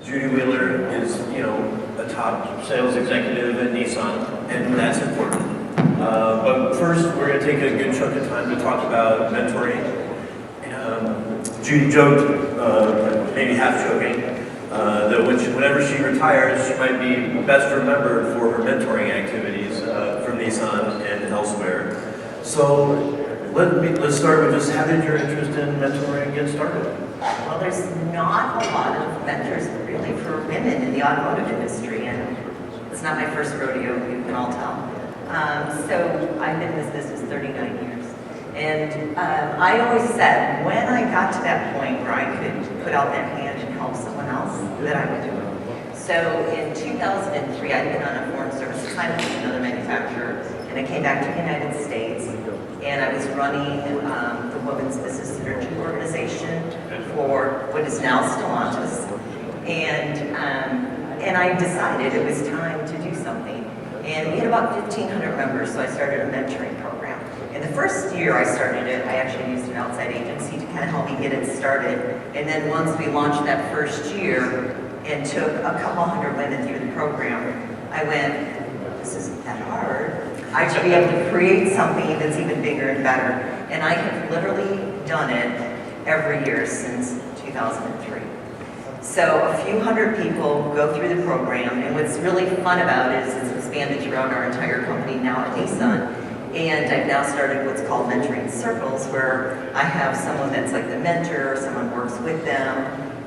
Judy Wheeler is, a top sales executive at Nissan, and that's important. But first, we're going to take a good chunk of time to talk about mentoring. Judy joked, maybe half joking, that whenever she retires, she might be best remembered for her mentoring activities from Nissan and elsewhere. So let's start with just how did your interest in mentoring get started? Well, there's not a lot of mentors really for women in the automotive industry, and it's not my first rodeo, you can all tell. So I've been in this business 39 years. And I always said, when I got to that point where I could put out that hand and help someone else, that I would do it. So in 2003, I'd been on a foreign service assignment with another manufacturer, and I came back to the United States, and I was running the Women's Business Synergy Organization for what is now Stellantis. And I decided it was time to do something. And we had about 1,500 members, so I started a mentoring program. And the first year I started it, I actually used an outside agency to kind of help me get it started. And then once we launched that first year and took a couple hundred women through the program, I went, this isn't that hard. I should be able to create something that's even bigger and better. And I have literally done it every year since 2003. So a few hundred people go through the program, and what's really fun about it is it's expanded throughout our entire company now at Nissan. And I've now started what's called mentoring circles, where I have someone that's like the mentor, someone works with them,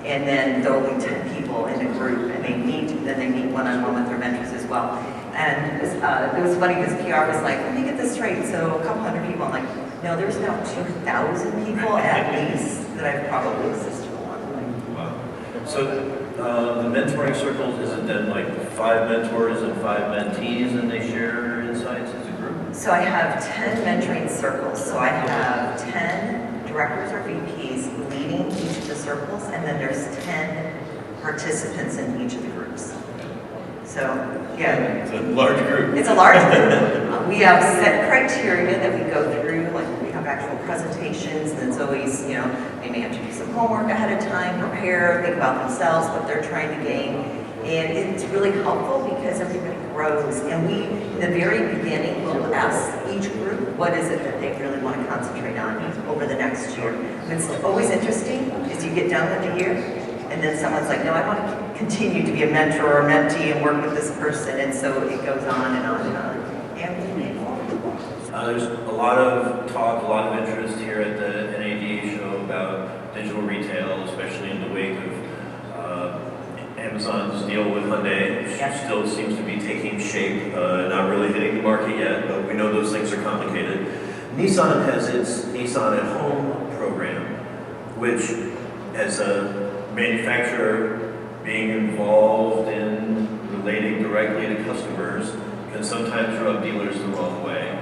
and then there'll be 10 people in a group, and they meet one-on-one with their mentors as well. And it was funny because PR was like, let me get this straight. So a couple hundred people, I'm like, no, there's now 2,000 people at least that I've probably assisted on. Wow. So the mentoring circles, is it then like 5 mentors and 5 mentees, and they share insights as a group? So I have 10 mentoring circles. So I have 10 directors or VPs leading each of the circles, and then there's 10 participants in each of the groups. So, yeah. It's a large group. It's a large group. We have set criteria that we go through, like we have actual presentations, and it's always, they may have to do some homework ahead of time, prepare, think about themselves, what they're trying to gain. And it's really helpful because everybody grows. And we, in the very beginning, will ask each group, what is it that they really want to concentrate on over the next year. What's always interesting is you get done with the year, and then someone's like, no, I want to continue to be a mentor or a mentee and work with this person. And so it goes on and on and on. And we make more. There's a lot of talk, a lot of interest here at the NADA show about digital retail, especially in the wake of Amazon's deal with Hyundai, which still seems to be taking shape, not really hitting the market yet, but we know those things are complicated. Nissan has its Nissan at Home program, which as a manufacturer being involved in relating directly to customers can sometimes rub dealers the wrong way.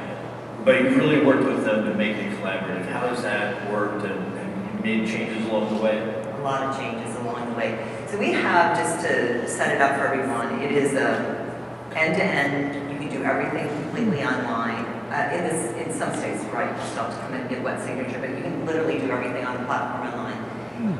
But you've really worked with them to make it collaborative. How has that worked, and you made changes along the way? A lot of changes along the way. So we have, just to set it up for everyone, it is a end-to-end, you can do everything completely online. In some states, right, you still have to come in and get wet signature, but you can literally do everything on the platform online.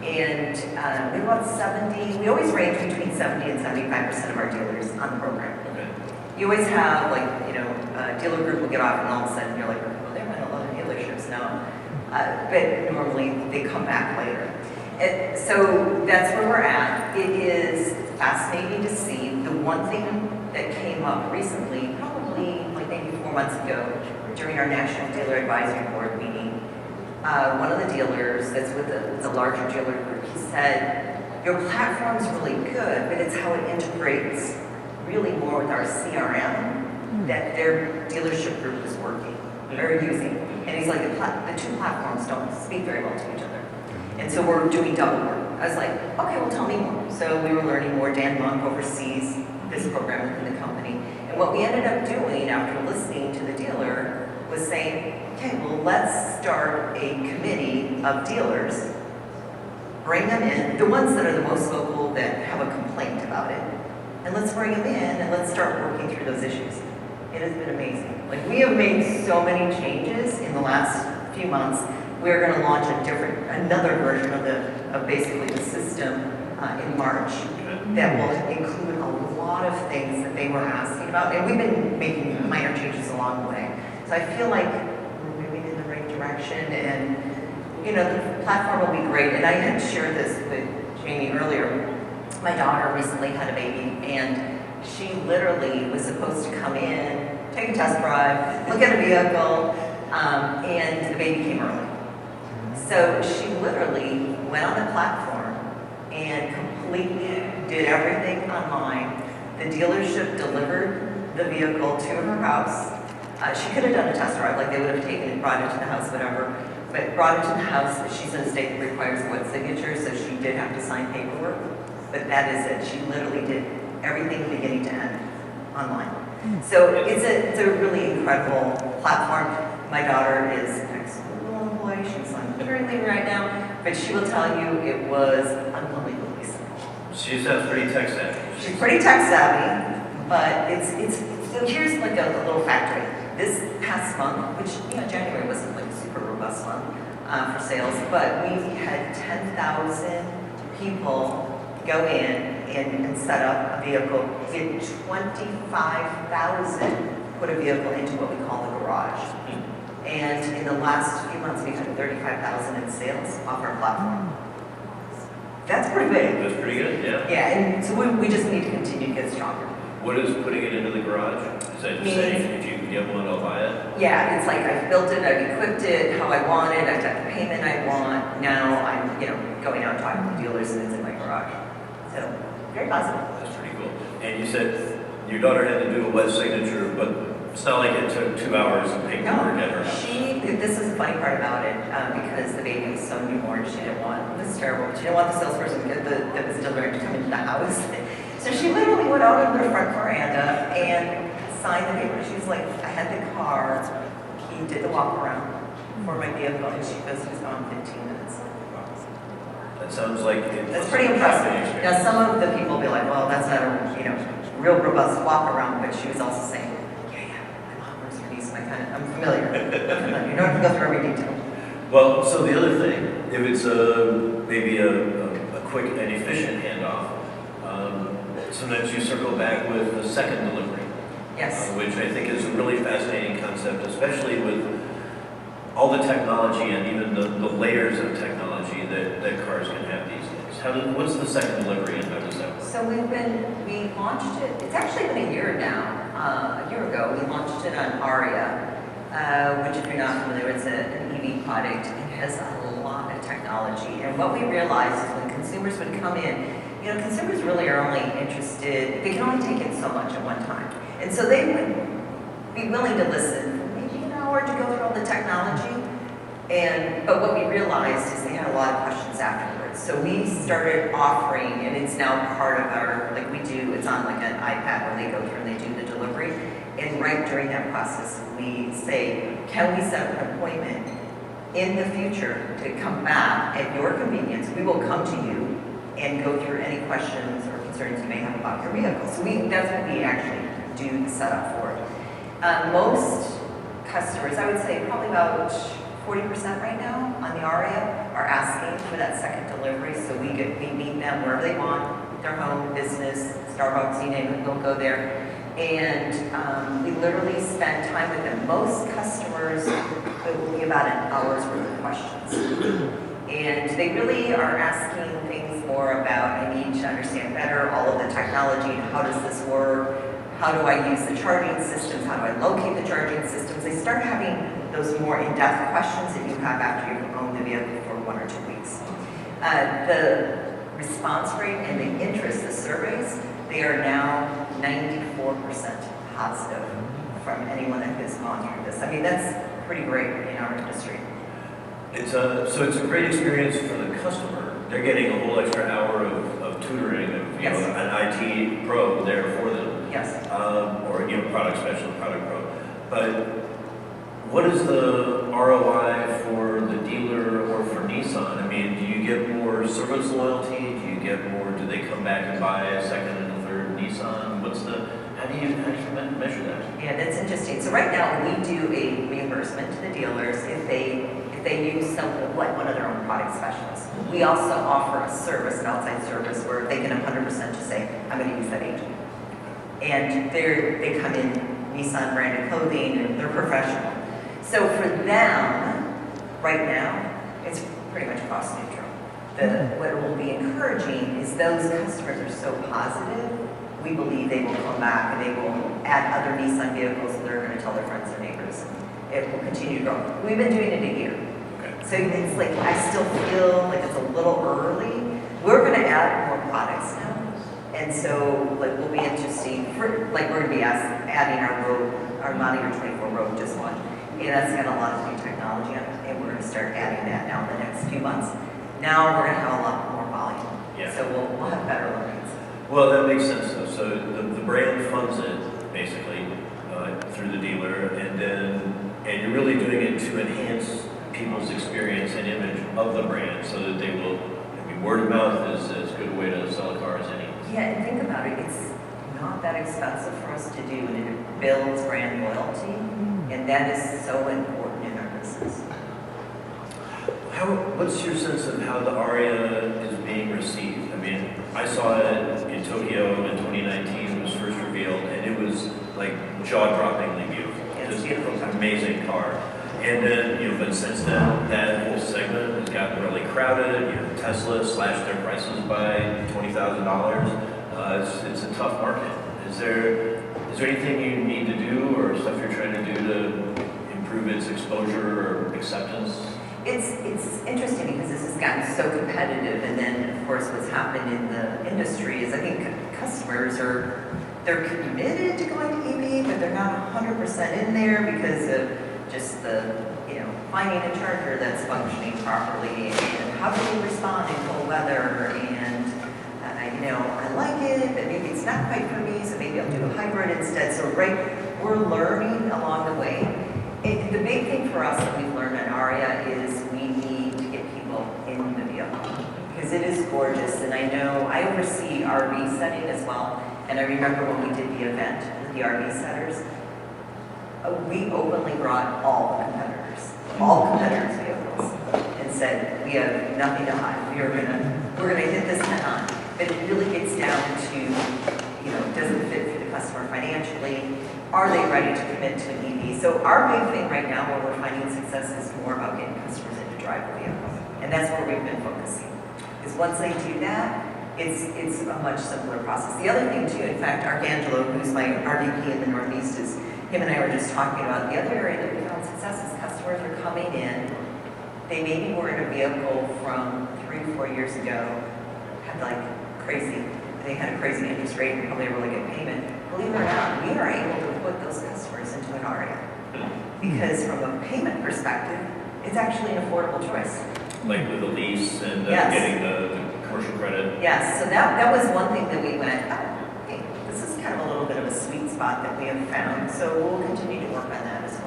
And we have about we always range between 70 and 75% of our dealers on the program. Okay. You always have, a dealer group will get off, and all of a sudden you're like, well, they're in a lot of dealerships now. But normally they come back later. So that's where we're at. It is fascinating to see. The one thing that came up recently, probably like maybe 4 months ago, during our National Dealer Advisory Board meeting, one of the dealers that's with the larger dealer group, he said, your platform's really good, but it's how it integrates really more with our CRM that their dealership group is working or using. And he's like, the two platforms don't speak very well to each other. And so we're doing double work. I was like, okay, well, tell me more. So we were learning more. Dan Monk oversees this program within the company. And what we ended up doing after listening to the dealer was saying, okay, well, let's start a committee of dealers, bring them in, the ones that are the most vocal that have a complaint about it, and let's bring them in and let's start working through those issues. It has been amazing. Like, we have made so many changes in the last few months. We're going to launch another version of basically the system in March that will include a lot of things that they were asking about. And we've been making minor changes along the way. So I feel like we're moving in the right direction, and the platform will be great. And I had shared this with Jamie earlier. My daughter recently had a baby, and she literally was supposed to come in, take a test drive, look at a vehicle, and the baby came early. So she literally went on the platform and completely did everything online. The dealership delivered the vehicle to her house. She could have done a test drive, like they would have taken it, brought it to the house, whatever, but brought it to the house. She's in a state that requires wet signature, so she did have to sign paperwork. But that is it. She literally did everything beginning to end online. So it's a really incredible platform. My daughter is an ex-school employee. She's on maternity leave right now, but she will tell you it was unbelievably simple. She sounds pretty tech savvy. She's pretty tech savvy, but so here's like a little factoid. This past month, which January wasn't like a super robust month for sales, but we had 10,000 people go in and set up a vehicle. We had 25,000 put a vehicle into what we call the garage. And in the last few months, we've had 35,000 in sales off our platform. That's pretty big. That's pretty good, yeah. Yeah, and so we just need to continue to get stronger. What is putting it into the garage? Is that just saying if you can get one, I'll buy it? Yeah, it's like I've built it, I've equipped it how I want it, I've got the payment I want. Now I'm, going out and talking to dealers, and it's in my garage. So very positive. That's pretty cool. And you said your daughter had to do a wet signature, but it's not like it took 2 hours of paperwork at her house. This is the funny part about it, because the baby was so newborn, this is terrible, she didn't want the salesperson that was delivering to come into the house. So she literally went out on the front veranda and signed the paper. She was like, I had the car, he did the walk around for my vehicle, and she goes, he was gone 15 minutes. That sounds like that's pretty impressive. Now, some of the people will be like, well, that's not a real robust walk around, but she was also saying, yeah, my mom works for Nissan. I'm familiar. You don't have to go through every detail. Well, so the other thing, if it's maybe a quick and efficient handoff, sometimes you circle back with the second delivery. Yes. Which I think is a really fascinating concept, especially with all the technology and even the layers of technology that cars can have these days. What's the second delivery and how does that work? So we launched it, it's actually been a year now. A year ago, we launched it on Ariya, which if you're not familiar, it's an EV product. It has a lot of technology. And what we realized is when consumers would come in, consumers really are only interested, they can only take in so much at one time. And so they would be willing to listen for maybe an hour to go through all the technology. But what we realized is they had a lot of questions afterwards. So we started offering, and it's now part of our, it's on like an iPad where they go through and they do the delivery. And right during that process, we say, can we set up an appointment in the future to come back at your convenience? We will come to you and go through any questions or concerns you may have about your vehicle. So that's what we actually do the setup for. Most customers, I would say probably about 40% right now on the Ariya are asking for that second delivery. So we meet them wherever they want, their home, business, Starbucks, you name it, they'll go there. And we literally spend time with them. Most customers, it will be about an hour's worth of questions. And they really are asking things more about, I need to understand better all of the technology, how does this work, how do I use the charging systems, how do I locate the charging systems. They start having those more in-depth questions that you have after you've owned the vehicle for 1 or 2 weeks. The response rate and the interest, the surveys, they are now 94% positive from anyone that has gone through this. I mean, that's pretty great in our industry. So it's a great experience for the customer. They're getting a whole extra hour of tutoring, of Yes. An IT pro there for them. Yes. Or product specialist, product pro. But what is the ROI for the dealer or for Nissan? I mean, do you get more service loyalty? Do you get more? Do they come back and buy a second and a third Nissan? How do you measure that? Yeah, that's interesting. So right now we do a reimbursement to the dealers if they they use like one of their own product specialists. We also offer a service, an outside service, where they can 100% just say, I'm going to use that agent. And they come in Nissan branded clothing, and they're professional. So for them, right now, it's pretty much cost neutral. What will be encouraging is those customers are so positive, we believe they will come back and they will add other Nissan vehicles, and they're going to tell their friends and neighbors. It will continue to grow. We've been doing it a year. Okay. So it's like, I still feel like it's a little early. We're going to add more products now. And so, like, we'll be interesting, we're going to be adding our model year 24 Rogue just one. And that's got a lot of new technology on it, and we're going to start adding that now in the next few months. Now we're going to have a lot more volume. Yeah. So we'll have better learnings. Well, that makes sense though. So the brand funds it basically through the dealer, and you're really doing it to enhance people's experience and image of the brand, so that they will. I mean, word of mouth is as good a way to sell a car as any. Yeah, and think about it. It's not that expensive for us to do, and it builds brand loyalty, and that is so important in our business. What's your sense of how the Ariya is being received? I mean, I saw it in Tokyo in 2019. It was first revealed, and it was like jaw-droppingly beautiful. It's Just beautiful. an amazing car. And then, but since then, that whole segment has gotten really crowded. Tesla slashed their prices by $20,000. It's a tough market. Is there anything you need to do, or stuff you're trying to do to improve its exposure or acceptance? It's interesting because this has gotten so competitive, and then of course what's happened in the industry is I think customers they're committed to going to EV, but they're not 100% in there because of just finding a charger that's functioning properly, and how do we respond in cold weather, and I like it, but maybe it's not quite for me, so maybe I'll do a hybrid instead. So we're learning along the way. The big thing for us that we've learned at Ariya is we need to get people in the vehicle, because it is gorgeous. And I know I oversee RV setting as well, and I remember when we did the event with the RV setters, we openly brought all competitors' vehicles, and said we have nothing to hide. We're gonna hit this head on. But it really gets down to, does it fit for the customer financially? Are they ready to commit to an EV? So our big thing right now, where we're finding success, is more about getting customers in to drive the vehicle. And that's where we've been focusing. Because once they do that, it's a much simpler process. The other thing too, in fact, Arcangelo, who's my RVP in the Northeast, him and I were just talking about the other area that we found success is customers are coming in. They maybe were in a vehicle from 3 or 4 years ago, they had a crazy interest rate and probably a really good payment. Believe it or not, we are able to put those customers into an Ariya. Because from a payment perspective, it's actually an affordable choice. Like with a lease and Yes. getting the commercial credit. Yes, so that was one thing that we went, hey, this is kind of a little bit of a sweet spot that we have found. So we'll continue to work on that as